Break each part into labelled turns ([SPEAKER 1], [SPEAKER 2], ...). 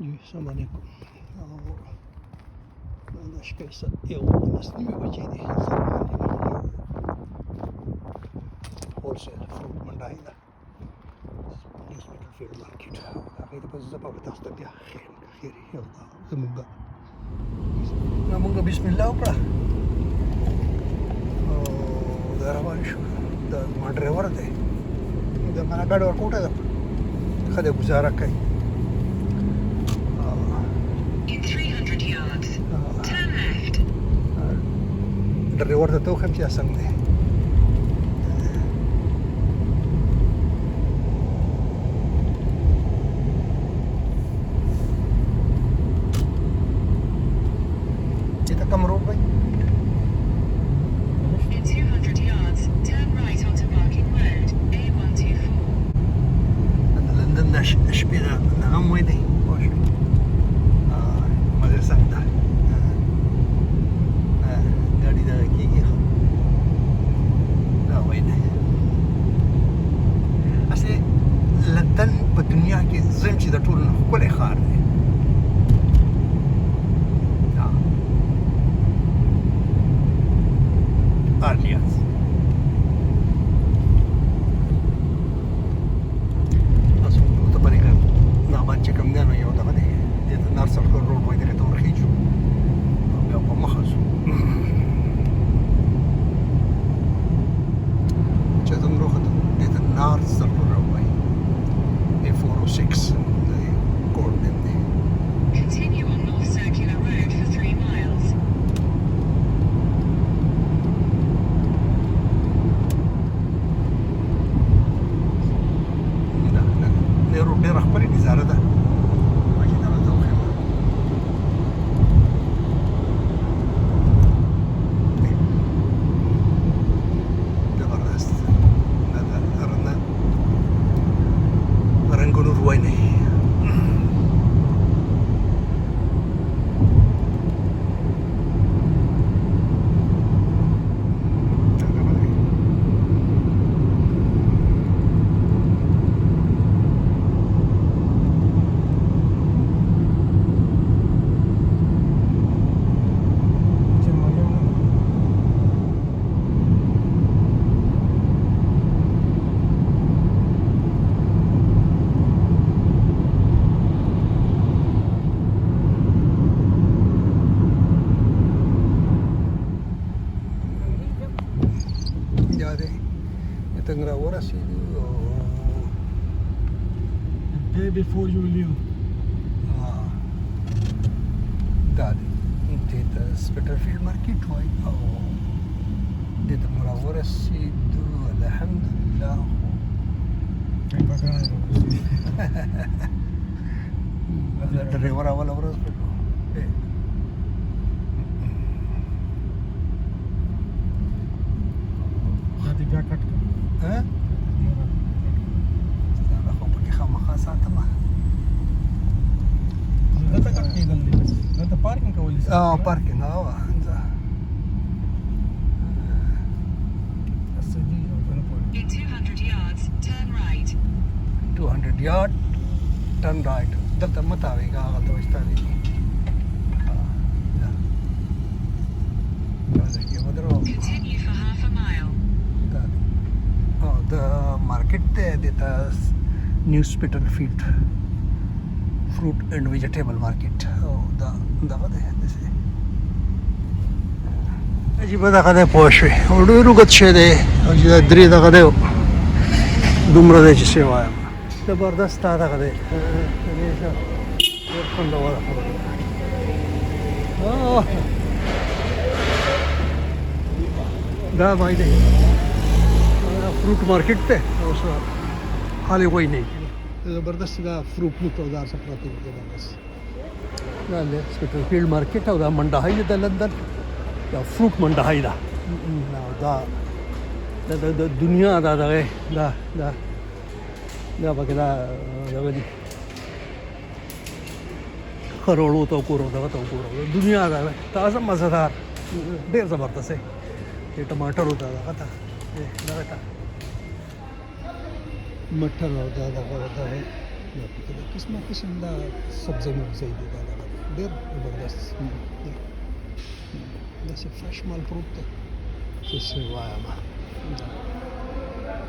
[SPEAKER 1] جی السلام علیکم. دا شپې یو 11:30 بجې دي. هولسیل فروټ منډی ده فیلډ مارکیټ. هغې ته به زه به تاسو ته بیا خیر یو زمونږ بسم الله وکړه او دا روان شو. دا زما ډرایور دی، د مانا ګاډي ورکوټه ده، ښه دی ګزاره کوي. ډرایور ته وښیم چې څنګه دی. چې ته کوم روډ وایي؟ د لندن د شپې د هم وایي دی پوه شوې مزه سخت ده. ګاډي دغه کېږي دا وایي دی. اصلي لندن په دنیا کې زم چې د ټولو نه ښکلی ښار دی. Arlias. Asum tu bari kan na banche kam ne no yo da bade de nar circle road wai de to khiju ya pa makhas chadam ro khat de nar circle road wai A406 the code de
[SPEAKER 2] continue on North Circular Road for 3 miles.
[SPEAKER 1] ډېره ښکلې نظاره ده. زبردست رنګونو روی نه تنګ راورسېدو.
[SPEAKER 3] day before you leave.
[SPEAKER 1] دا دی دې ته سپیټرفیلډ مارکیټ وایي او دې ته مو راورسېدو الحمدلله. ډرایور اوله ورځ
[SPEAKER 3] بیا کټ کړه.
[SPEAKER 1] دا خو پکې خامخا ساتمه.
[SPEAKER 3] دلته کټ کېدل دي، دلته پارکینګ کولی شي.
[SPEAKER 1] پارکینګ
[SPEAKER 2] In 200 yards, turn right.
[SPEAKER 1] 200 yard turn right. دلته مه تاوېږه، هغه ته وایي ستا دی.
[SPEAKER 2] Continue for half a mile.
[SPEAKER 1] د مارکیټ دی د ته نیو سپیټرفیلډ فروټ اینډ ویجیټیبل مارکیټ. او دا دغه دی داسې عجیبه دغه دی پوه شوې. او ډېر اوږد شی دی او چې دا درې دغه دی دومره دی چې څه وایم زبردست دا دغه دی. ډېر خوندوره خبره ده. دا وایي دی فروٹ مارکیٹ ته اوس حالې وای نه زبردست دا فروټ نو توزار څخه پراته دي. زبردست دا له سپیټرفیلډ مارکیټ او دا منډهای د لندن دا فروټ منډهای دا د دنیا دا دغه دا پکې دا دغه دي خروړو ته وګورو دغه ته وګورو دنیا دا تازه مزهدار ډېر زبردست دی. ټماټر او دا دغه ته دغه ته مټر او دا دغه دا قسمه قسم دا سبزی مبزی دی دا ډېر زبردست داسې فرش مال پروت دی چې څه وایم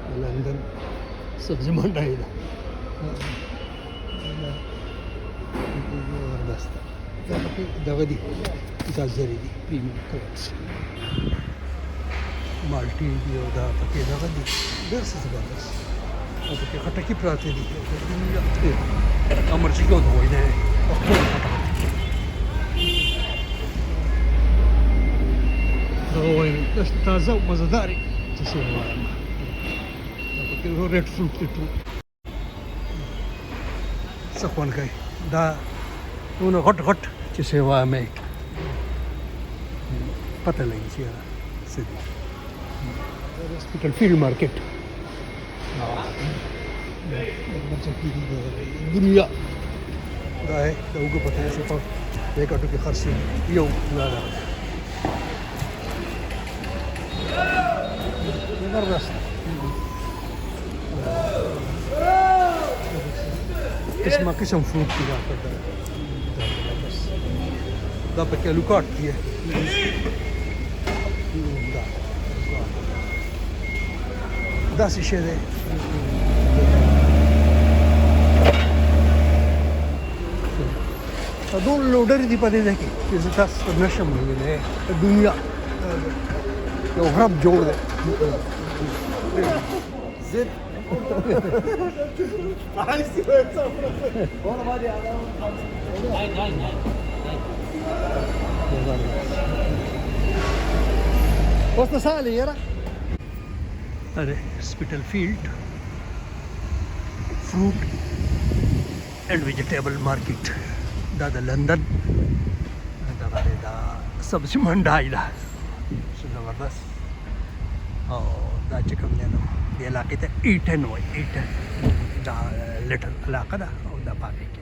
[SPEAKER 1] د لندن سبزي منډی ده زبردست دا پکې دغه دي ګازرې دي پریمیم کلرز مالټې دي او دا پکې دغه دي ډېر څه زبردست او پکې خټکي پراته دي امرچکو ته وایي دی دغه وایم داسې تازه او مزهدارې چې څه وایم دا پکې ریډ فروټ دی ټول څه خوند کوي دا دونه غټ غټ چې څه وایم پته لګي چې څه دي سپیټل فیلډ مارکیټ دنیا دا ہے دا اوږه پته شي په دې کټو کې خرڅ یو دا ده زبردست قسمه قسم فروٹ کی دا دا پکې لوکاټ دی دا څه شی دی ډول لوډرې دي په دې ځای کې چې زه تاسو ته نشم ویلی دنیا یو غرب جوړ دی زد اوس نه سالي یاره اره سپیټل فیلډ فروټ اینڈ ویجیټیبل مارکیټ دا د لندن دغه دی دا سبزي منډی ده زبردست او دا چې کوم دی نو دې علاقې ته ایټن وایي ایټن دا لټل علاقه ده او دا پاکې کې